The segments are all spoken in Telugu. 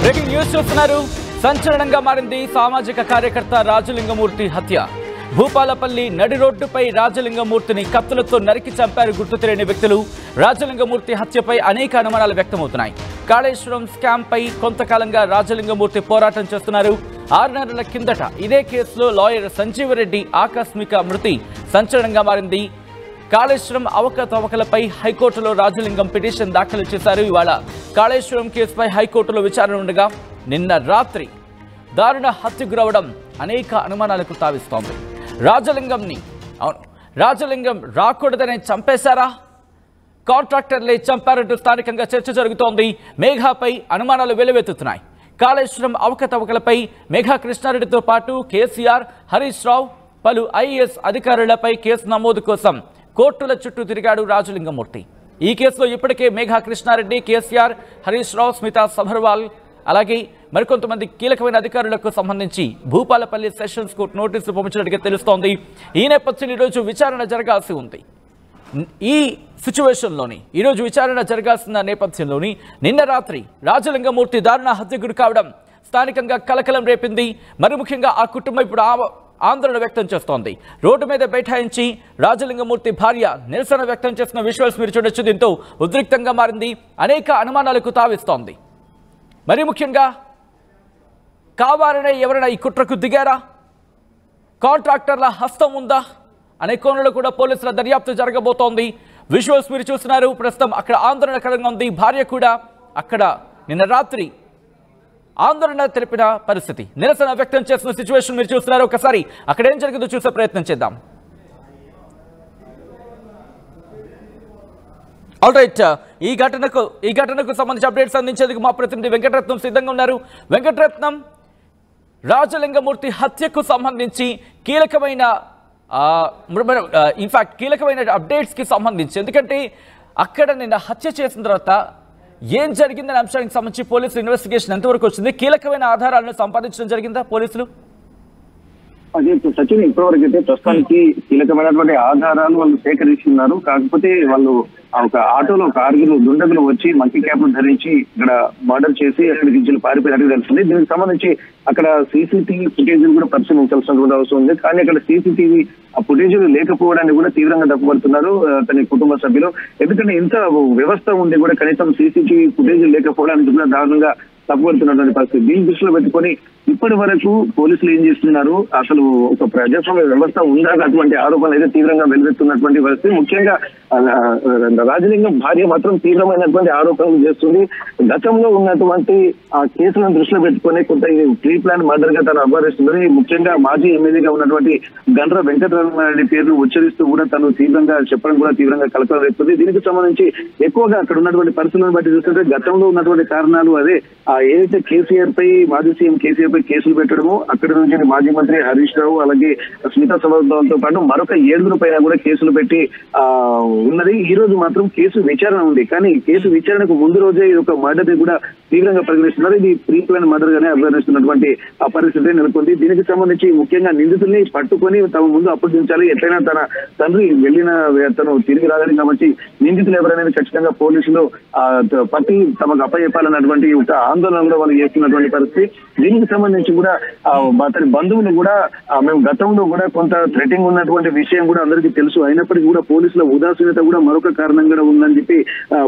బ్రేకింగ్ న్యూస్ చూస్తున్నారు. సంచలనంగా మారింది సామాజిక కార్యకర్త రాజలింగమూర్తి హత్య. భూపాలపల్లి నడి రోడ్డుపై రాజలింగమూర్తిని కత్తులతో నరికి చంపారు గుర్తు తెలియని వ్యక్తులు. రాజలింగమూర్తి హత్యపై అనేక అనుమానాలు వ్యక్తమవుతున్నాయి. కాళేశ్వరం స్కామ్ పై కొంతకాలంగా రాజలింగమూర్తి పోరాటం చేస్తున్నారు. 6 నెలల కిందట ఇదే కేసులో లాయర్ సంజీవరెడ్డి ఆకస్మిక మృతి సంచలనంగా మారింది. కాళేశ్వరం అవకతవకలపై హైకోర్టులో రాజలింగం పిటిషన్ దాఖలు చేశారు. ఇవాళ కాళేశ్వరం కేసుపై హైకోర్టులో విచారణ ఉండగా నిన్న రాత్రి దారుణ హత్యకు గురవడం అనేక అనుమానాలకు తావిస్తోంది. రాజలింగం రాకూడదని చంపేశారా? కాంట్రాక్టర్లే చంపారంటూ స్థానికంగా చర్చ జరుగుతోంది. మేఘాపై అనుమానాలు వెలువెత్తుతున్నాయి. కాళేశ్వరం అవకతవకలపై మేఘా కృష్ణారెడ్డితో పాటు కేసీఆర్, హరీష్ రావు, పలు ఐఏఎస్ అధికారులపై కేసు నమోదు కోసం కోర్టుల చుట్టూ తిరిగాడు రాజలింగమూర్తి. ఈ కేసులో ఇప్పటికే మేఘా కృష్ణారెడ్డి, కేసీఆర్, హరీష్ రావు, స్మితా సబర్వాల్ అలాగే మరికొంతమంది కీలకమైన అధికారులకు సంబంధించి భూపాలపల్లి సెషన్స్ కోర్టు నోటీసులు పంపించినట్టుగా తెలుస్తోంది. ఈ నేపథ్యంలో ఈరోజు విచారణ జరగాల్సి ఉంది. ఈ సిచ్యువేషన్లోని ఈరోజు విచారణ జరగాల్సిన నేపథ్యంలోని నిన్న రాత్రి రాజలింగమూర్తి దారుణ హత్యకు గురి కావడం స్థానికంగా కలకలం రేపింది. మరి ముఖ్యంగా ఆ కుటుంబం ఇప్పుడు ఆందోళన వ్యక్తం చేస్తోంది. రోడ్డు మీద బైఠాయించి రాజలింగమూర్తి భార్య నిరసన వ్యక్తం చేసిన విజువల్స్ మీరు చూడొచ్చు. దీంతో ఉద్రిక్తంగా మారింది. అనేక అనుమానాలకు తావిస్తోంది. మరి ముఖ్యంగా కావాలనే ఎవరైనా ఈ కుట్రకు దిగారా? కాంట్రాక్టర్ల హస్తం ఉందా అనే కోణంలో కూడా పోలీసుల దర్యాప్తు జరగబోతోంది. విజువల్స్ మీరు చూస్తున్నారు. ప్రస్తుతం అక్కడ ఆందోళనకరంగా ఉంది. భార్య కూడా అక్కడ నిన్న రాత్రి ఆందోళన తెలిపిన పరిస్థితి, నిరసన వ్యక్తం చేసిన సిచ్యువేషన్ మీరు చూస్తున్నారు. ఒకసారి అక్కడ ఏం జరిగిందో చూసే ప్రయత్నం చేద్దాం. ఆల్ రైట్, ఈ ఘటనకు సంబంధించి అప్డేట్స్ అందించేందుకు మా ప్రతినిధి వెంకటరత్నం సిద్ధంగా ఉన్నారు. వెంకటరత్నం, రాజలింగమూర్తి హత్యకు సంబంధించి కీలకమైన అప్డేట్స్కి సంబంధించి, ఎందుకంటే అక్కడ నిన్న హత్య చేసిన తర్వాత ఏం జరిగిందనే అంశానికి సంబంధించి పోలీసులు ఇన్వెస్టిగేషన్ ఎంతవరకు వచ్చింది? కీలకమైన ఆధారాలను సంపాదించడం జరిగిందా పోలీసులు? అదే సచిన్, ఇప్పటివరకు అయితే ప్రస్తుతానికి కీలకమైనటువంటి ఆధారాలు వాళ్ళు సేకరిస్తున్నారు. కాకపోతే వాళ్ళు ఒక ఆటోలో ఒక 6 దుండగులు వచ్చి మంకీ క్యాప్ ధరించి ఇక్కడ మర్డర్ చేసి అక్కడికి నుంచి పారిపోయినట్టు తెలుస్తుంది. దీనికి సంబంధించి అక్కడ సీసీటీవీ ఫుటేజ్ కూడా పరిశీలించాల్సినటువంటి అవసరం ఉంది. కానీ అక్కడ సీసీటీవీ ఆ ఫుటేజ్ లేకపోవడాన్ని కూడా తీవ్రంగా తప్పుపడుతున్నారు తన కుటుంబ సభ్యులు. ఎందుకంటే ఇంత వ్యవస్థ ఉండి కూడా కనీసం సీసీటీవీ ఫుటేజ్ లేకపోవడానికి కూడా దారుణంగా తప్పుపడుతున్నటువంటి పరిస్థితి. దీన్ని దృష్టిలో పెట్టుకొని ఇప్పటి వరకు పోలీసులు ఏం చేస్తున్నారు, అసలు ఒక ప్రజాస్వామ్య వ్యవస్థ ఉందా అటువంటి ఆరోపణలు అయితే తీవ్రంగా వెలువెత్తున్నటువంటి పరిస్థితి. ముఖ్యంగా రాజలింగం భార్య మాత్రం తీవ్రమైనటువంటి ఆరోపణలు చేస్తుంది. గతంలో ఉన్నటువంటి ఆ కేసులను దృష్టిలో పెట్టుకుని కొంత ప్రీ ప్లాన్ మర్డర్ గా తను అభ్యరిస్తున్నది. ముఖ్యంగా మాజీ ఎమ్మెల్యేగా ఉన్నటువంటి గండ్ర వెంకటరమణారెడ్డి పేరును ఉచ్చరిస్తూ కూడా తను తీవ్రంగా చెప్పడం కూడా తీవ్రంగా కలకలం రేపుతుంది. దీనికి సంబంధించి ఎక్కువగా అక్కడ ఉన్నటువంటి పరిస్థితులను బట్టి చూస్తుంటే గతంలో ఉన్నటువంటి కారణాలు అదే ఏదైతే కేసీఆర్ పై మాజీ సీఎం కేసీఆర్ పై కేసులు పెట్టడము, అక్కడి నుంచి మాజీ మంత్రి హరీష్ రావు అలాగే స్మితా సబర్వాల్తో పాటు మరొక 7 పైన కూడా కేసులు పెట్టి ఉన్నది. ఈ రోజు మాత్రం కేసు విచారణ ఉంది. కానీ కేసు విచారణకు ముందు రోజే ఒక మర్డర్ ని కూడా తీవ్రంగా పరిగణిస్తున్నారు. ఇది ప్రీ ప్లాన్ మర్డర్ గానే అభివర్ణిస్తున్నటువంటి ఆ పరిస్థితి నెలకొంది. దీనికి సంబంధించి ముఖ్యంగా నిందితుల్ని పట్టుకొని తమ ముందు అప్పగించాలి. ఎట్లయినా తన తండ్రి వెళ్లిన తను తిరిగి రాదని కాబట్టి నిందితులు ఎవరైనా ఖచ్చితంగా పోలీసులు పట్టి తమకు అప్పచెప్పాలన్నటువంటి ఒక ఆందోళనలో వాళ్ళు చేస్తున్నటువంటి పరిస్థితి. దీనికి సంబంధించి కూడా అతని బంధువులు కూడా మేము గతంలో కూడా కొంత థ్రెటింగ్ ఉన్నటువంటి విషయం కూడా అందరికీ తెలుసు. అయినప్పటికీ కూడా పోలీసుల ఉదాసీనత కూడా మరొక కారణంగా ఉందని చెప్పి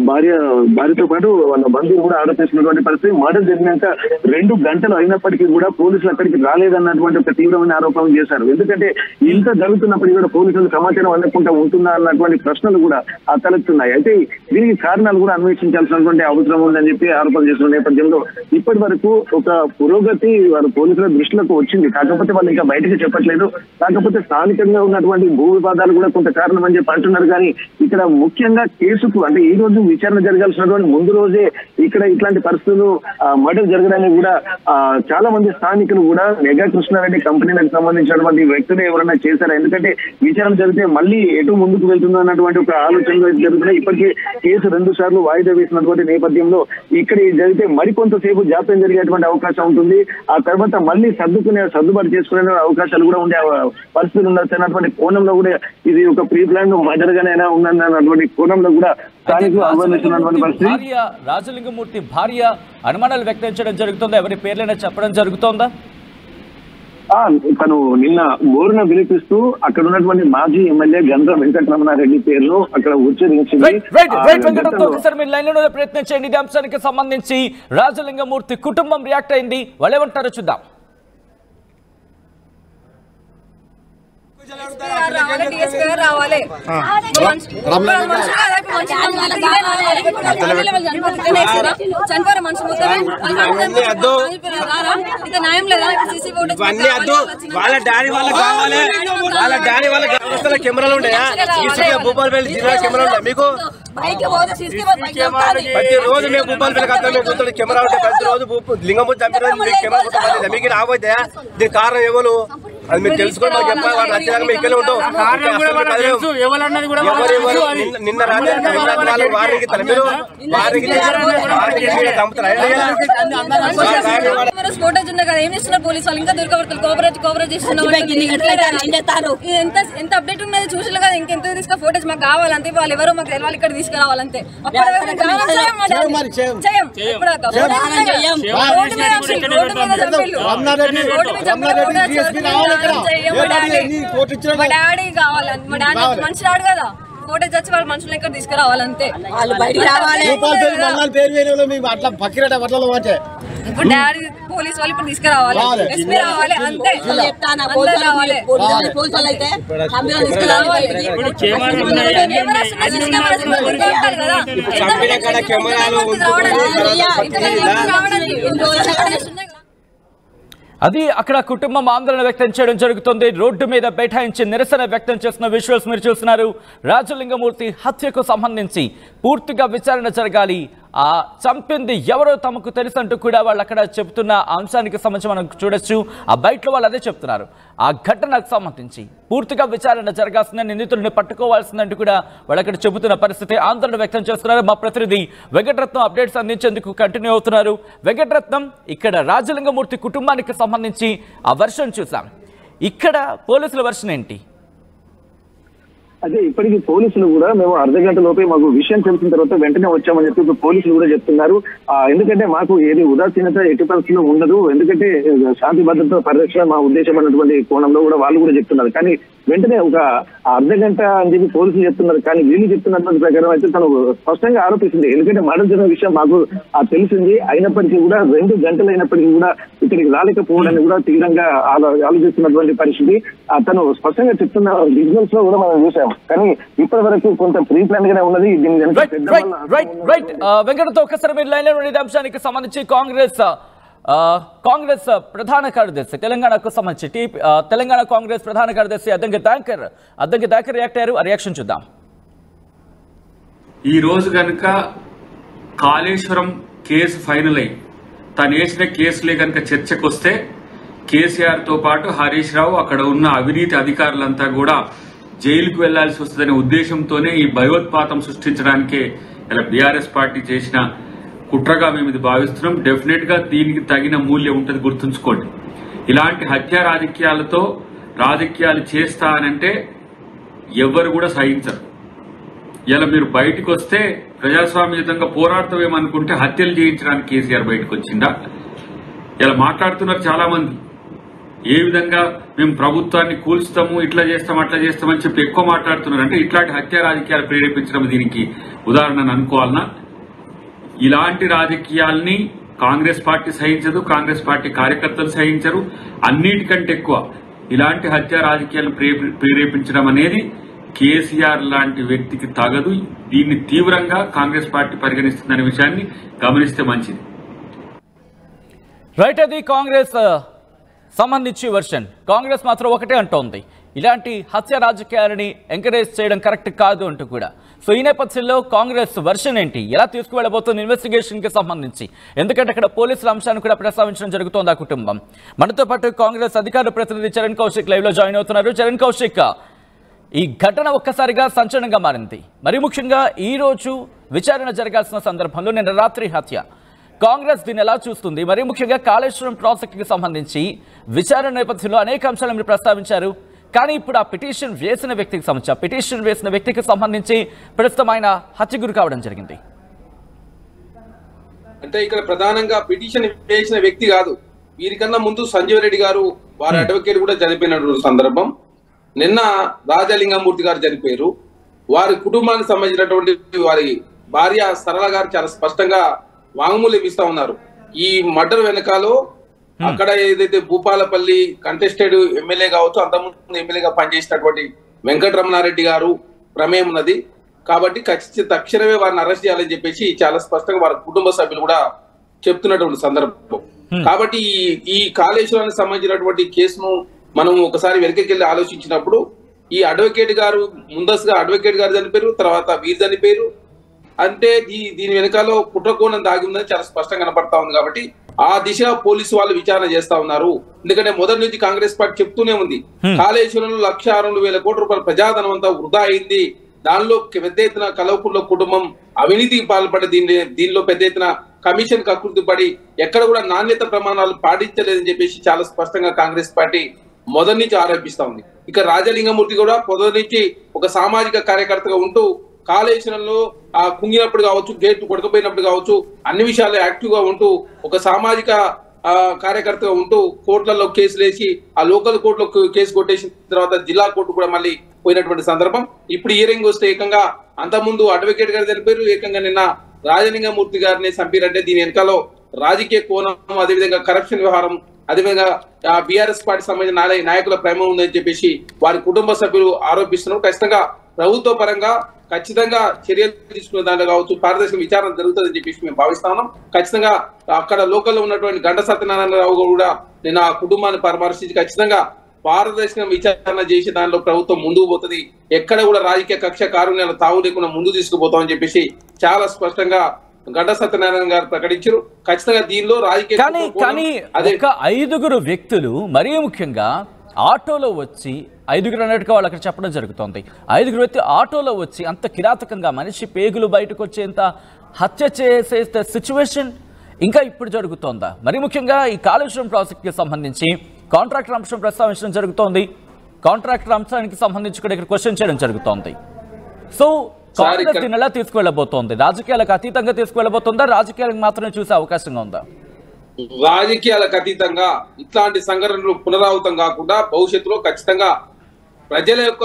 భార్యతో పాటు వాళ్ళ బంధువులు కూడా ఆరోపిస్తున్నటువంటి పరిస్థితి. మర్డర్ జరిగినాక 2 గంటలు అయినప్పటికీ కూడా పోలీసులు అక్కడికి రాలేదన్నటువంటి ఒక తీవ్రమైన ఆరోపణలు చేశారు. ఎందుకంటే ఇంత జరుగుతున్నప్పటికీ కూడా పోలీసులు సమాచారం అందకుండా ఉంటుందా అన్నటువంటి ప్రశ్నలు కూడా తలెత్తున్నాయి. అయితే దీనికి కారణాలు కూడా అన్వేషించాల్సినటువంటి అవసరం ఉందని చెప్పి ఆరోపణలు చేస్తున్న నేపథ్యంలో ఇప్పటి వరకు ఒక పురోగతి వారు పోలీసుల దృష్టిలోకి వచ్చింది. కాకపోతే వాళ్ళు ఇంకా బయటకు చెప్పట్లేదు. కాకపోతే స్థానికంగా ఉన్నటువంటి భూ వివాదాలు కూడా కొంత కారణం అని చెప్పి అంటున్నారు. కానీ ఇక్కడ ముఖ్యంగా కేసుకు అంటే ఈ రోజు విచారణ జరగాల్సినటువంటి ముందు రోజే ఇక్కడ ఇట్లాంటి పరిస్థితులు మర్డర్ జరగడానికి కూడా చాలా మంది స్థానికులు కూడా మెగా కృష్ణారెడ్డి కంపెనీలకు సంబంధించినటువంటి వ్యక్తులు ఎవరైనా చేశారా, ఎందుకంటే విచారణ జరిగితే మళ్ళీ ఎటు ముందుకు వెళ్తుందో అన్నటువంటి ఒక ఆలోచనలు జరుగుతున్నాయి. ఇప్పటికే కేసు 2 సార్లు వాయిదా వేసినటువంటి నేపథ్యంలో ఇక్కడ జరిగితే మరికొంతసేపు జాప్యం జరిగేటువంటి అవకాశం ఉంటుంది. ఆ తర్వాత మళ్ళీ సర్దుబాటు చేసుకునే అవకాశాలు కూడా ఉండే పరిస్థితులు ఉండొచ్చు అన్నటువంటి కోణంలో కూడా ఇది ఒక ప్రీ ప్లాన్ మర్డర్ గానే ఉందన్నటువంటి కోణంలో కూడా స్థానికులు ఆహ్వానిస్తున్నటువంటి పరిస్థితి. రాజలింగమూర్తి భార్య అనుమానాలు వ్యక్తం చేయడం జరుగుతుందా? ఎవరి పేర్లైనా చెప్పడం జరుగుతోందా? తను నిన్న బోరున వినిపిస్తూ అక్కడ ఉన్నటువంటి మాజీ ఎమ్మెల్యే గండ్ర వెంకటరమణారెడ్డి పేరును అక్కడ ఉచ్చరించింది. ప్రయత్నం చేయండి. ఇది అంశానికి సంబంధించి రాజలింగమూర్తి కుటుంబం రియాక్ట్ అయింది, వాళ్ళు ఏమంటారో చూద్దాం. రావాలి చనిపోయారు మనుషులు న్యాయం లేదా? వాళ్ళ డాడీ వాళ్ళకి కావాలి, వాళ్ళ డాడీ వాళ్ళకి కెమెరాలు ఉంటాయా? భూపాలపల్లి జిల్లా కెమెరా ఉంటాయి మీకు? ప్రతి రోజు మేము భూపాలపల్లి కట్టాలి కెమెరా ఉంటాయి. ప్రతి రోజు లింగమూర్తి చంపిన కెమెరా మీకు రాబోతాయా? దీని కారణం ఎవరు అది మీరు తెలుసుకొని మాకు చెప్పాలి. వాళ్ళు నచ్చేదాకా మేము ఇక్కడే ఉంటాం. నిన్న రాత్రి వారికి మీరు ఫోటోస్ ఉన్నాయి కదా, ఏం చేస్తున్నారు పోలీసు వాళ్ళు? ఇంకా దొరకబడతారు, కోఆపరేట్ చేస్తున్నారు. ఎంత అప్డేట్ ఉన్నది చూసిన కదా, ఇంకెంత తీసుకున్న ఫోటోస్ మాకు కావాలంతే. వాళ్ళు ఎవరో మాకు తెలవాలి, ఇక్కడ తీసుకురావాలంతే. మా డాడీ కావాలి, మా డాడీ మనిషి రాడు కదా, ఫోటోస్ వచ్చి వాళ్ళ మనుషులు ఇక్కడ తీసుకురావాలంతే. వాళ్ళు బయటికి రావాలి. ఇప్పుడు డాడీ పోలీస్ వాళ్ళు ఇప్పుడు తీసుకురావాలి, ఎస్పీ రావాలి, అంతే. అది అక్కడ కుటుంబం ఆందోళన వ్యక్తం చేయడం జరుగుతుంది. రోడ్డు మీద బైఠాయించి నిరసన వ్యక్తం చేస్తున్న విజువల్స్ మీరు చూస్తున్నారు. రాజలింగమూర్తి హత్యకు సంబంధించి పూర్తిగా విచారణ జరగాలి, ఆ చంపింది ఎవరో తమకు తెలుసంటూ కూడా వాళ్ళు అక్కడ చెప్తున్న అంశానికి సంబంధించి మనం చూడొచ్చు. ఆ బయటలో వాళ్ళు అదే చెప్తున్నారు. ఆ ఘటనకు సంబంధించి పూర్తిగా విచారణ జరగాల్సిందని, నిందితుడిని పట్టుకోవాల్సిందంటూ కూడా వాళ్ళు అక్కడ చెబుతున్న పరిస్థితి. ఆందోళన వ్యక్తం చేస్తున్నారు. మా ప్రతినిధి వెంకటరత్నం అప్డేట్స్ అందించేందుకు కంటిన్యూ అవుతున్నారు. వెంకటరత్నం, ఇక్కడ రాజలింగమూర్తి కుటుంబానికి సంబంధించి ఆ వర్షన్ చూసాం, ఇక్కడ పోలీసుల వర్షన్ ఏంటి? అదే ఇప్పటికీ పోలీసులు కూడా మేము అర్ధ గంట లోపే మాకు విషయం తెలిసిన తర్వాత వెంటనే వచ్చామని చెప్పి పోలీసులు కూడా చెప్తున్నారు. ఎందుకంటే మాకు ఏది ఉదాసీనత ఎట్టి పరిస్థితుల్లో ఉండదు, ఎందుకంటే శాంతి భద్రత పరిరక్షణ మా ఉద్దేశం అన్నటువంటి కోణంలో కూడా వాళ్ళు కూడా చెప్తున్నారు. కానీ వెంటనే ఒక అర్ధ గంట అని చెప్పి పోలీసులు చెప్తున్నారు. కానీ వీళ్ళు చెప్తున్నటువంటి ప్రకారం అయితే తను స్పష్టంగా ఆరోపిస్తుంది. ఎందుకంటే మర్డర్ జరిగిన విషయం మాకు తెలిసింది, అయినప్పటికీ కూడా 2 గంటలు అయినప్పటికీ కూడా ఇక్కడికి రాలేకపోవడాన్ని కూడా తీవ్రంగా ఆలోచిస్తున్నటువంటి పరిస్థితి తను స్పష్టంగా చెప్తున్న విజువల్స్ లో కూడా మనం చూసాం. కానీ ఇప్పటి వరకు కొంత ప్రీ ప్లాన్ గానే ఉన్నది. వెంకటతో ఒక్కసారి మీరు లైన్ లో ఉండే అంశానికి సంబంధించి కాంగ్రెస్ ప్రధాన కార్యదర్శి తెలంగాణకు సంబంధించి తెలంగాణ కాంగ్రెస్ ప్రధాన కార్యదర్శి అద్దంకి దాకర్ రియాక్ట్ అయ్యారు. ఆ రియాక్షన్ చూద్దాం. ఈ రోజు కనుక కాళేశ్వరం కేసు ఫైనల్ అయ్యి తను వేసిన కేసులే కనుక చర్చకు వస్తే కేసీఆర్ తో పాటు హరీష్ రావు అక్కడ ఉన్న అవినీతి అధికారులంతా కూడా జైలుకు వెళ్లాల్సి వస్తుందనే ఉద్దేశంతోనే ఈ భయోత్పాతం సృష్టించడానికే ఇలా బీఆర్ఎస్ పార్టీ చేసిన కుట్రగా మేము ఇది భావిస్తున్నాం. డెఫినెట్ గా దీనికి తగిన మూల్యం ఉంటుంది, గుర్తుంచుకోండి. ఇలాంటి హత్య రాజకీయాలతో రాజకీయాలు చేస్తానంటే ఎవరు కూడా సహించరు. ఇలా మీరు బయటకు వస్తే ప్రజాస్వామ్యయుతంగా పోరాడతామేమనుకుంటే హత్యలు చేయించడానికి కేసీఆర్ బయటకు వచ్చిందా? ఇలా మాట్లాడుతున్నారు చాలా మంది. ఏ విధంగా మేము ప్రభుత్వాన్ని కూల్స్తాము, ఇట్లా చేస్తాం, అట్లా చేస్తామని చెప్పి ఎక్కువ మాట్లాడుతున్నారు. అంటే ఇట్లాంటి హత్య రాజకీయాలు ప్రేరేపించడం దీనికి ఉదాహరణ అనుకోవాలన్నా? ఇలాంటి రాజకీయాల్ని కాంగ్రెస్ పార్టీ సహించదు, కాంగ్రెస్ పార్టీ కార్యకర్తలు సహించరు. అన్నిటికంటే ఎక్కువ ఇలాంటి హత్య రాజకీయాలను ప్రేరేపించడం అనేది కేసీఆర్ లాంటి వ్యక్తికి తగదు. దీన్ని తీవ్రంగా కాంగ్రెస్ పార్టీ పరిగణిస్తుందనే విషయాన్ని గమనిస్తే మంచిది. రైట్, అది కాంగ్రెస్ సంబంధించి వర్షన్. కాంగ్రెస్ మాత్రం ఒకటే అంటోంది, ఇలాంటి హత్య రాజకీయాలని ఎంకరేజ్ చేయడం కరెక్ట్ కాదు అంటూ కూడా. సో ఈ నేపథ్యంలో కాంగ్రెస్ వర్షన్ ఏంటి, ఎలా తీసుకువెళ్ళబోతుంది ఇన్వెస్టిగేషన్ కి సంబంధించి? ఎందుకంటే అక్కడ పోలీసుల అంశాన్ని కూడా ప్రస్తావించడం జరుగుతోంది ఆ కుటుంబం. మనతో పాటు కాంగ్రెస్ అధికార ప్రతినిధి చరణ్ కౌశిక్ లైవ్ లో జాయిన్ అవుతున్నారు. చరణ్ కౌశిక్, ఈ ఘటన ఒక్కసారిగా సంచలనంగా మారింది. మరి ముఖ్యంగా ఈ రోజు విచారణ జరగాల్సిన సందర్భంలో నిన్న రాత్రి హత్య, కాంగ్రెస్ దీన్ని ఎలా చూస్తుంది? మరి ముఖ్యంగా కాళేశ్వరం ప్రాజెక్టుకి సంబంధించి విచారణ నేపథ్యంలో అనేక అంశాలను మీరు ప్రస్తావించారు. కానీ ఇప్పుడు ఆ పిటిషన్ వేసిన వ్యక్తికి సంబంధించి ప్రస్తుతం ఆయన హత్య గురి కావడం జరిగింది. అంటే ఇక్కడ ప్రధానంగా పిటిషన్ వేసిన వ్యక్తి కాదు, వీరికన్నా ముందు సంజీవ్ రెడ్డి గారు వారి అడ్వకేట్ కూడా చనిపోయినటువంటి సందర్భం. నిన్న రాజలింగమూర్తి గారు చనిపోయారు. వారి కుటుంబానికి సంబంధించినటువంటి వారి భార్య సరళ గారు చాలా స్పష్టంగా వాంగ్మూలం ఇస్తా ఉన్నారు. ఈ మర్డర్ వెనకాలో అక్కడ ఏదైతే భూపాలపల్లి కంటెస్టెడ్ ఎమ్మెల్యే కావచ్చు, అంతకుముందు ఎమ్మెల్యేగా పనిచేసినటువంటి వెంకటరమణారెడ్డి గారు ప్రమేయం ఉన్నది. కాబట్టి తక్షణమే వారిని అరెస్ట్ చేయాలని చెప్పేసి చాలా స్పష్టంగా వారి కుటుంబ సభ్యులు కూడా చెప్తున్నటువంటి సందర్భం. కాబట్టి ఈ కాళేశ్వరానికి సంబంధించినటువంటి కేసును మనం ఒకసారి వెనకకెళ్ళి ఆలోచించినప్పుడు ఈ అడ్వకేట్ గారు ముందస్తుగా అడ్వకేట్ గారు చనిపోయారు, తర్వాత వీరు చనిపోయారు. అంటే దీని వెనకాల కుట్రకోణం దాగి ఉందని చాలా స్పష్టంగా కనపడతా ఉంది. కాబట్టి ఆ దిశగా పోలీసు వాళ్ళు విచారణ చేస్తా ఉన్నారు. ఎందుకంటే మొదటి నుంచి కాంగ్రెస్ పార్టీ చెప్తూనే ఉంది, కాళేశ్వరంలో 1,60,000 కోట్ల రూపాయల ప్రజాధనం అంతా వృధా అయింది, దానిలో పెద్ద ఎత్తున కలవకుర్ల కుటుంబం అవినీతికి పాల్పడి దీనిలో పెద్ద ఎత్తున కమిషన్ కకృతి పడి ఎక్కడ కూడా నాణ్యత ప్రమాణాలు పాటించలేదని చెప్పేసి చాలా స్పష్టంగా కాంగ్రెస్ పార్టీ మొదటి నుంచి ఆరోపిస్తా ఉంది. ఇక రాజలింగమూర్తి కూడా మొదటి నుంచి ఒక సామాజిక కార్యకర్తగా ఉంటూ కాళేశ్వరంలో కుంగినప్పుడు కావచ్చు, గేట్లు కొడకపోయినప్పుడు కావచ్చు, అన్ని విషయాల్లో యాక్టివ్ గా ఉంటూ ఒక సామాజిక కార్యకర్తగా ఉంటూ కోర్టులలో కేసులు వేసి ఆ లోకల్ కోర్టులో కేసు కొట్టేసిన తర్వాత జిల్లా కోర్టు కూడా మళ్ళీ పోయినటువంటి సందర్భం. ఇప్పుడు హియరింగ్ వస్తే ఏకంగా అంతకుముందు అడ్వకేట్ గారు చనిపోయారు, ఏకంగా నిన్న రాజలింగమూర్తి గారిని చంపారంటే దీని వెనకాలో రాజకీయ కోణం, అదేవిధంగా కరప్షన్ వ్యవహారం, అదేవిధంగా బీఆర్ఎస్ పార్టీ సంబంధించిన నాయకుల ప్రేమ ఉందని చెప్పేసి వారి కుటుంబ సభ్యులు ఆరోపిస్తున్నారు. ఖచ్చితంగా ప్రభుత్వ పరంగా ఖచ్చితంగా చర్యలు తీసుకునే దాంట్లో కావచ్చు, పారదర్శక విచారణ జరుగుతుందని చెప్పేసి మేము భావిస్తా ఉన్నాం. ఖచ్చితంగా అక్కడ లోకల్లో ఉన్నటువంటి గంట సత్యనారాయణరావు కూడా నిన్న ఆ కుటుంబాన్ని పరామర్శించి ఖచ్చితంగా పారదర్శక విచారణ చేసి దానిలో ప్రభుత్వం ముందుకు పోతుంది, ఎక్కడ కూడా రాజకీయ కక్ష కారుణ్యాలు తావు లేకుండా ముందు తీసుకుపోతామని చెప్పేసి చాలా స్పష్టంగా గంట సత్యనారాయణ గారు ప్రకటించారు. ఖచ్చితంగా దీనిలో రాజకీయ కానీ ఒక 5 వ్యక్తులు మరీ ముఖ్యంగా ఆటోలో వచ్చి 5 అన్నట్టుగా వాళ్ళు అక్కడ చెప్పడం జరుగుతోంది. 5 వ్యక్తులు ఆటోలో వచ్చి అంత కిరాతకంగా మనిషి పేగులు బయటకు వచ్చేంత హత్య చేసే సిచ్యువేషన్ ఇంకా ఇప్పుడు జరుగుతోందా? మరి ముఖ్యంగా ఈ కాళేశ్వరం ప్రాజెక్టుకి సంబంధించి కాంట్రాక్టర్ అంశం ప్రస్తావించడం జరుగుతోంది. కాంట్రాక్టర్ అంశానికి సంబంధించి కూడా ఇక్కడ క్వశ్చన్ చేయడం జరుగుతోంది. సో కాంగ్రెస్ దీన్ని ఎలా తీసుకువెళ్ళబోతోంది? రాజకీయాలకు అతీతంగా తీసుకువెళ్ళబోతుందా? రాజకీయాలకు మాత్రమే చూసే అవకాశంగా ఉందా? రాజకీయాలకు అతీతంగా ఇట్లాంటి సంఘటనలు పునరావృతం కాకుండా భవిష్యత్తులో ఖచ్చితంగా ప్రజల యొక్క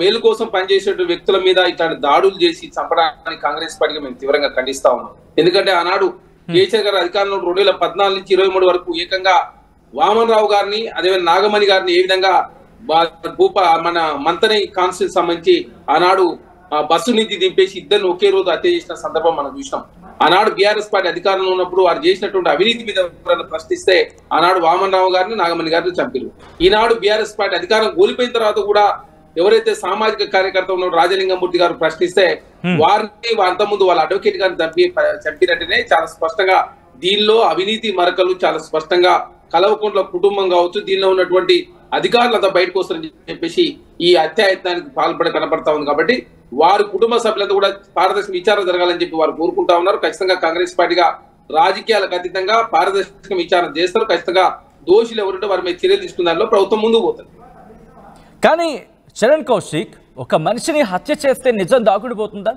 మేలు కోసం పనిచేసే వ్యక్తుల మీద ఇట్లాంటి దాడులు చేసి చంపడానికి కాంగ్రెస్ పార్టీగా మేము తీవ్రంగా ఖండిస్తా ఉన్నాం. ఎందుకంటే ఆనాడు కేసీఆర్ గారు అధికారంలో 2014 నుంచి 23 వరకు ఏకంగా వామన్ రావు గారిని, అదేవిధంగా నాగమణి గారిని ఏ విధంగా మన మంతని కాన్స్టిట్యూన్సీ సంబంధించి ఆనాడు బస్సు నుంచి దింపేసి ఇద్దరిని ఒకే రోజు హత్య చేసిన సందర్భం మనం చూసినాం. ఆనాడు బీఆర్ఎస్ పార్టీ అధికారంలో ఉన్నప్పుడు వారు చేసినటువంటి అవినీతి మీద ప్రశ్నిస్తే ఆనాడు వామన్ రావు గారిని, నాగమణి గారిని చంపారు. ఈనాడు బీఆర్ఎస్ పార్టీ అధికారం కోల్పోయిన తర్వాత కూడా ఎవరైతే సామాజిక కార్యకర్త ఉన్నారో రాజలింగమూర్తి గారు ప్రశ్నిస్తే వారిని అంతకుముందు వాళ్ళ అడ్వకేట్ గారిని చంపినట్టునే చాలా స్పష్టంగా దీనిలో అవినీతి మరకలు చాలా స్పష్టంగా కలవకుంట్ల కుటుంబం కావచ్చు, దీనిలో ఉన్నటువంటి అధికారులంతా బయటకు వస్తారని చెప్పేసి ఈ అత్యాయత్నానికి పాల్పడి కనపడతా ఉంది. కాబట్టి వారి కుటుంబ సభ్యులంతా కూడా పారదర్శక విచారణ జరగాలని చెప్పి వారు కోరుకుంటా ఉన్నారు. ఖచ్చితంగా కాంగ్రెస్ పార్టీగా రాజకీయాలకు అతీతంగా పారదర్శక విచారణ చేస్తారు. ఖచ్చితంగా దోషులు ఎవరుంటే వారి మీద చర్యలు తీసుకున్న దానిలో ప్రభుత్వం ముందుకు పోతుంది. కానీ చరణ్ కౌశిక్, ఒక మనిషిని హత్య చేస్తే నిజం దాగుడిపోతుందా?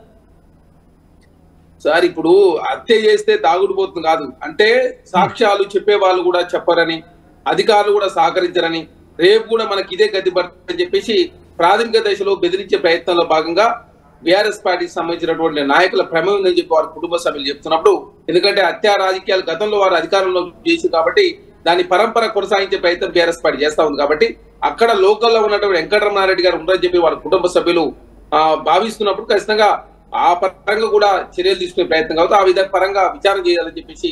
సార్ ఇప్పుడు హత్య చేస్తే దాగుడిపోతుంది కాదు, అంటే సాక్ష్యాలు చెప్పే వాళ్ళు కూడా చెప్పరని, అధికారులు కూడా సహకరించరని, రేపు కూడా మనకి ఇదే గతి పడుతుందని చెప్పేసి ప్రాథమిక దశలో బెదిరించే ప్రయత్నంలో భాగంగా బీఆర్ఎస్ పార్టీకి సంబంధించినటువంటి నాయకుల ప్రమేయం ఉందని చెప్పి వారి కుటుంబ సభ్యులు చెప్తున్నప్పుడు, ఎందుకంటే హత్యా రాజకీయాలు గతంలో వారు అధికారంలో చేసి కాబట్టి దాని పరంపర కొనసాగించే ప్రయత్నం బీఆర్ఎస్ పార్టీ చేస్తా ఉంది. కాబట్టి అక్కడ లోకల్లో ఉన్నటువంటి వెంకటరమణారెడ్డి గారు ఉన్నారని చెప్పి వారి కుటుంబ సభ్యులు భావిస్తున్నప్పుడు ఖచ్చితంగా ఆ పరంగా కూడా చర్యలు తీసుకునే ప్రయత్నం కావచ్చు, ఆ విధంగా పరంగా విచారణ చేయాలని చెప్పేసి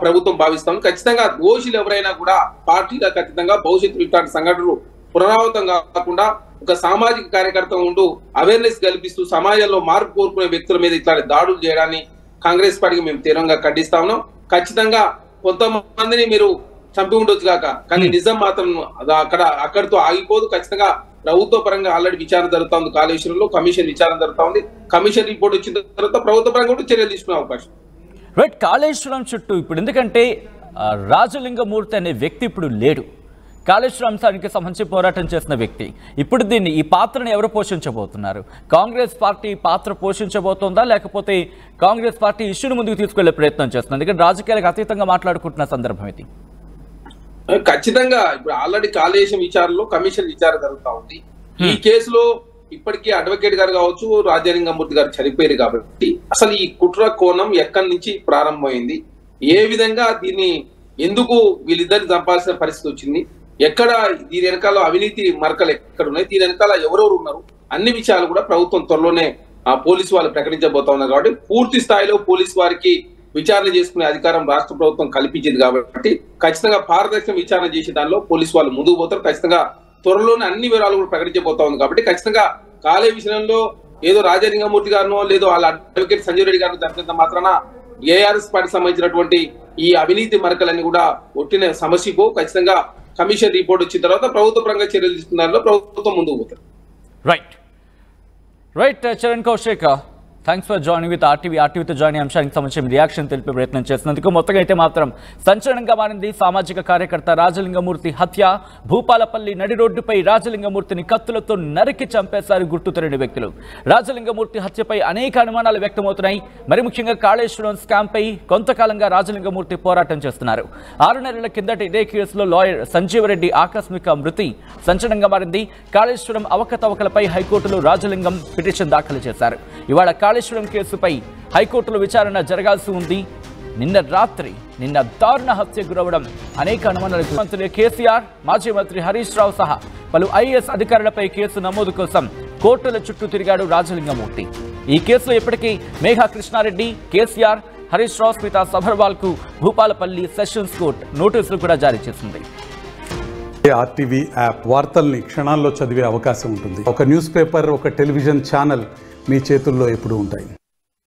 ప్రభుత్వం భావిస్తాం. ఖచ్చితంగా దోషులు ఎవరైనా కూడా పార్టీలకు ఖచ్చితంగా భవిష్యత్తు ఇట్లాంటి సంఘటనలు పునరావృతం కాకుండా ఒక సామాజిక కార్యకర్త ఉంటూ అవేర్నెస్ కల్పిస్తూ సమాజంలో మార్పు కోరుకునే వ్యక్తుల మీద ఇట్లాంటి దాడులు చేయడాన్ని కాంగ్రెస్ పార్టీకి మేము తీవ్రంగా ఖండిస్తా ఉన్నాం. ఖచ్చితంగా కొంతమందిని మీరు చంపి ఉండొచ్చు కాక, కానీ నిజం మాత్రం అక్కడితో ఆగిపోదు. ఖచ్చితంగా ప్రభుత్వ పరంగా ఆల్రెడీ విచారణ జరుగుతా ఉంది. కాళేశ్వరంలో కమిషన్ విచారణ జరుగుతా ఉంది. కమిషన్ రిపోర్ట్ వచ్చిన తర్వాత ప్రభుత్వ పరంగా కూడా చర్యలు తీసుకునే అవకాశం. రైట్, కాళేశ్వరం చుట్టూ ఇప్పుడు ఎందుకంటే రాజలింగమూర్తి అనే వ్యక్తి ఇప్పుడు లేడు. కాళేశ్వరం అంశానికి సంబంధించి పోరాటం చేసిన వ్యక్తి. ఇప్పుడు ఈ పాత్రను ఎవరు పోషించబోతున్నారు? కాంగ్రెస్ పార్టీ పాత్ర పోషించబోతోందా, లేకపోతే కాంగ్రెస్ పార్టీ ఇష్యూను ముందుకు తీసుకెళ్లే ప్రయత్నం చేస్తుంది? ఎందుకంటే రాజకీయాలకు అతీతంగా మాట్లాడుకుంటున్న సందర్భం ఇది. ఖచ్చితంగా ఇప్పుడు ఆల్రెడీ కాళేశ్వరం విచారణలో కమిషన్ విచారణ జరుగుతా ఉంది. ఈ కేసులో ఇప్పటికీ అడ్వకేట్ గారు కావచ్చు, రాజలింగమూర్తి గారు చనిపోయారు కాబట్టి అసలు ఈ కుట్ర కోణం ఎక్కడి నుంచి ప్రారంభమైంది, ఏ విధంగా దీన్ని ఎందుకు వీళ్ళిద్దరిని చంపాల్సిన పరిస్థితి వచ్చింది, ఎక్కడ దీని వెనకాల అవినీతి మరకలు ఎక్కడ ఉన్నాయి, దీని వెనకాల ఎవరెవరు ఉన్నారు, అన్ని విషయాలు కూడా ప్రభుత్వం త్వరలోనే పోలీసు వాళ్ళు ప్రకటించబోతా ఉన్నారు. కాబట్టి పూర్తి స్థాయిలో పోలీసు వారికి విచారణ చేసుకునే అధికారం రాష్ట్ర ప్రభుత్వం కల్పించింది. కాబట్టి ఖచ్చితంగా పారదర్శక విచారణ చేసే దానిలో పోలీసు వాళ్ళు ముందుకు పోతారు. ఖచ్చితంగా త్వరలోనే అన్ని వివరాలు కూడా ప్రకటించబోతా ఉంది. కాబట్టి ఖచ్చితంగా కాళే విషయంలో ఏదో రాజలింగమూర్తి గారినో లేదో వాళ్ళ అడ్వకేట్ సంజయ్ రెడ్డి గారిని తప్పినంత మాత్రాన ఏఆర్ఎస్ పార్టీ సంబంధించినటువంటి ఈ అవినీతి మరకలన్నీ కూడా ఒట్టిన సమస్యకు ఖచ్చితంగా కమిషన్ రిపోర్ట్ వచ్చిన తర్వాత ప్రభుత్వ పరంగా చర్యలు తీసుకున్న ప్రభుత్వం ముందుకు పోతారు. Right Charan Kaushik, thanks for joining with ఆర్టీవీతో జాయిన్ అంశానికి సంబంధించిన రియాక్షన్ తెలిపే ప్రయత్నం చేసినందుకు. మొత్తంగా అయితే మాత్రం సంచలనంగా మారింది సామాజిక కార్యకర్త రాజలింగమూర్తి హత్య. భూపాలపల్లి నడి రోడ్డుపై రాజలింగమూర్తిని కత్తులతో నరికి చంపేశారు గుర్తు తెలియని వ్యక్తులు. రాజలింగమూర్తి హత్యపై అనేక అనుమానాలు వ్యక్తమవుతున్నాయి. మరి ముఖ్యంగా కాళేశ్వరం స్కామ్ పై కొంతకాలంగా రాజలింగమూర్తి పోరాటం చేస్తున్నారు. 6 నెలల కిందట ఇదే కేసులో లాయర్ సంజీవ్ రెడ్డి ఆకస్మిక మృతి సంచలనంగా మారింది. కాళేశ్వరం అవకతవకలపై హైకోర్టులో రాజలింగం పిటిషన్ దాఖలు చేశారు. ఇవాళ కాళేశ్వరం కేసుపై హైకోర్టులో విచారణ జరగాల్సి ఉంది. నిన్న దారుణ హత్య గురవడం అనేక అనుమానాలకు. మంత్రి కేసీఆర్, మాజీ మంత్రి హరీష్ రావు సహా పలు ఐఏఎస్ అధికారులపై కేసు నమోదు కోసం కోర్టుల చుట్టూ తిరిగాడు రాజలింగమూర్తి. ఈ కేసులో ఇప్పటికీ మేఘా కృష్ణారెడ్డి, కేసీఆర్, హరీష్ రావు, స్మితా సబర్వాల్ కు భూపాలపల్లి సెషన్స్ కోర్టు నోటీసులు కూడా జారీ చేసింది. ఆర్టీవీ యాప్ వార్తల్ని క్షణాల్లో చదివే అవకాశం ఉంటుంది. ఒక న్యూస్ పేపర్, ఒక టెలివిజన్ ఛానల్ మీ చేతుల్లో ఎప్పుడూ ఉంటాయి.